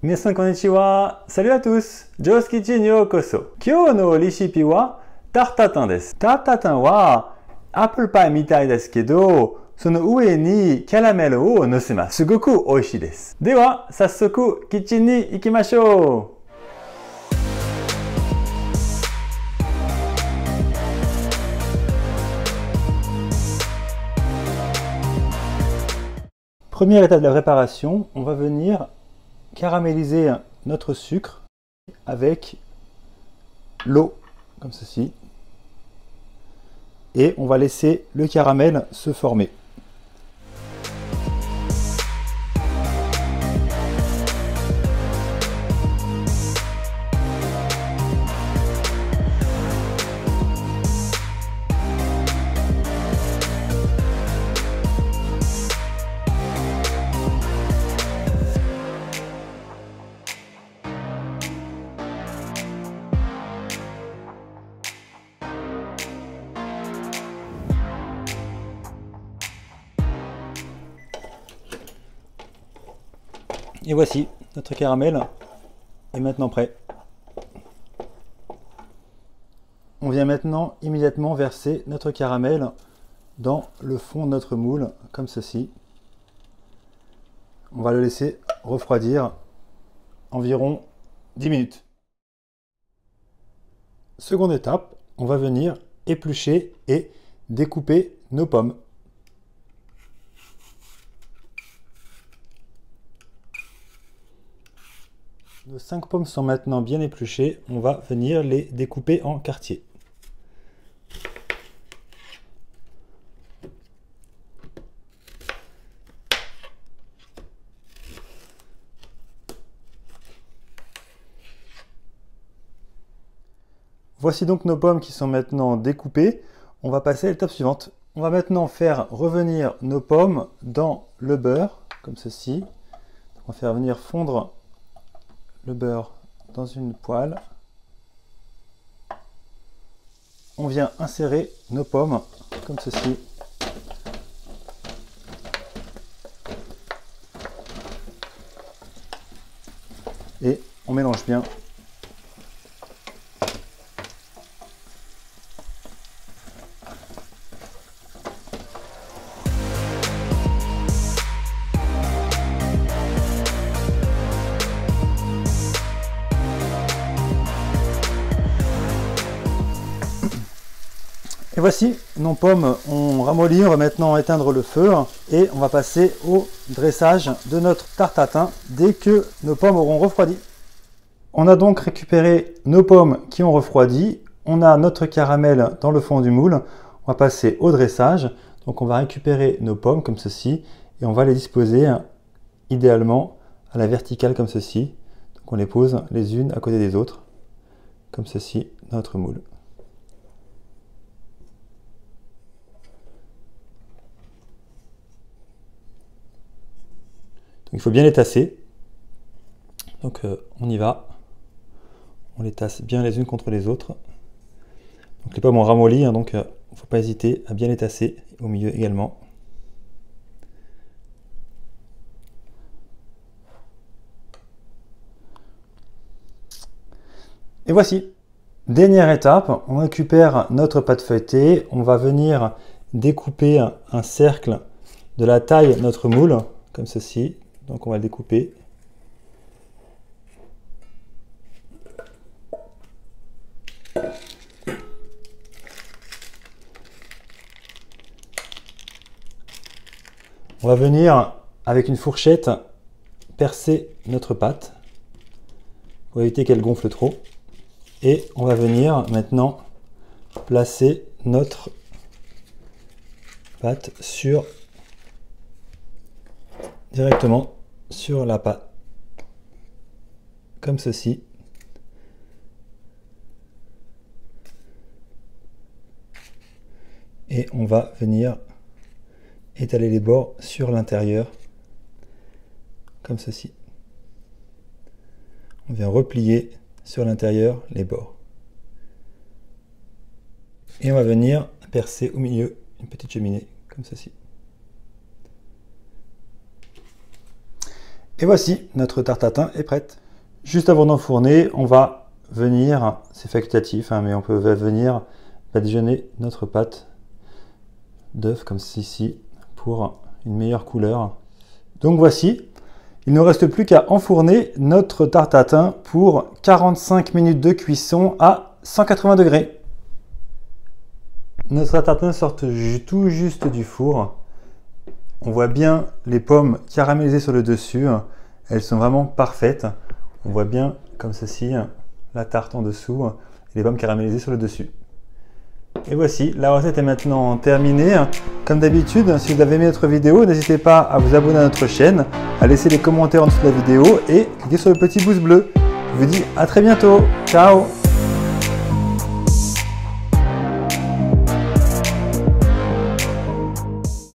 Minasan konnichiwa. Salut à tous. Joe's Kitchen yokoso. Kyou no reshipi wa tartatin desu. Tartatin wa apple pie mitai desu kedo, その上にキャラメルを乗せます。すごく美味しいです。では、早速キッチンに行きましょう。Première étape de la préparation, on va venir caraméliser notre sucre avec l'eau, comme ceci. Et on va laisser le caramel se former. Et voici, notre caramel est maintenant prêt. On vient maintenant immédiatement verser notre caramel dans le fond de notre moule, comme ceci. On va le laisser refroidir environ 10 minutes. Seconde étape, on va venir éplucher et découper nos pommes. Nos 5 pommes sont maintenant bien épluchées, on va venir les découper en quartiers. Voici donc nos pommes qui sont maintenant découpées. On va passer à l'étape suivante. On va maintenant faire revenir nos pommes dans le beurre, comme ceci. On va faire venir fondre le beurre dans une poêle. On vient insérer nos pommes comme ceci. Et on mélange bien. Et voici, nos pommes ont ramolli, on va maintenant éteindre le feu et on va passer au dressage de notre tarte tatin dès que nos pommes auront refroidi. On a donc récupéré nos pommes qui ont refroidi, on a notre caramel dans le fond du moule, on va passer au dressage. Donc on va récupérer nos pommes comme ceci et on va les disposer idéalement à la verticale comme ceci. Donc on les pose les unes à côté des autres, comme ceci dans notre moule. Donc, il faut bien les tasser. Donc on y va. On les tasse bien les unes contre les autres. Donc les pommes ont ramolli, hein, donc il ne faut pas hésiter à bien les tasser au milieu également. Et voici. Dernière étape, on récupère notre pâte feuilletée. On va venir découper un cercle de la taille de notre moule, comme ceci. Donc on va le découper. On va venir avec une fourchette percer notre pâte pour éviter qu'elle gonfle trop. Et on va venir maintenant placer notre pâte directement sur la pâte, comme ceci. Et on va venir étaler les bords sur l'intérieur, comme ceci. On vient replier sur l'intérieur les bords. Et on va venir percer au milieu une petite cheminée, comme ceci. Et voici, notre tarte tatin est prête. Juste avant d'enfourner, on va venir, c'est facultatif, hein, mais on peut venir badigeonner notre pâte d'œuf comme ceci pour une meilleure couleur. Donc voici, il ne reste plus qu'à enfourner notre tarte tatin pour 45 minutes de cuisson à 180 degrés. Notre tarte tatin sort tout juste du four. On voit bien les pommes caramélisées sur le dessus. Elles sont vraiment parfaites. On voit bien comme ceci la tarte en dessous et les pommes caramélisées sur le dessus. Et voici, la recette est maintenant terminée. Comme d'habitude, si vous avez aimé notre vidéo, n'hésitez pas à vous abonner à notre chaîne, à laisser des commentaires en dessous de la vidéo et cliquez sur le petit pouce bleu. Je vous dis à très bientôt. Ciao!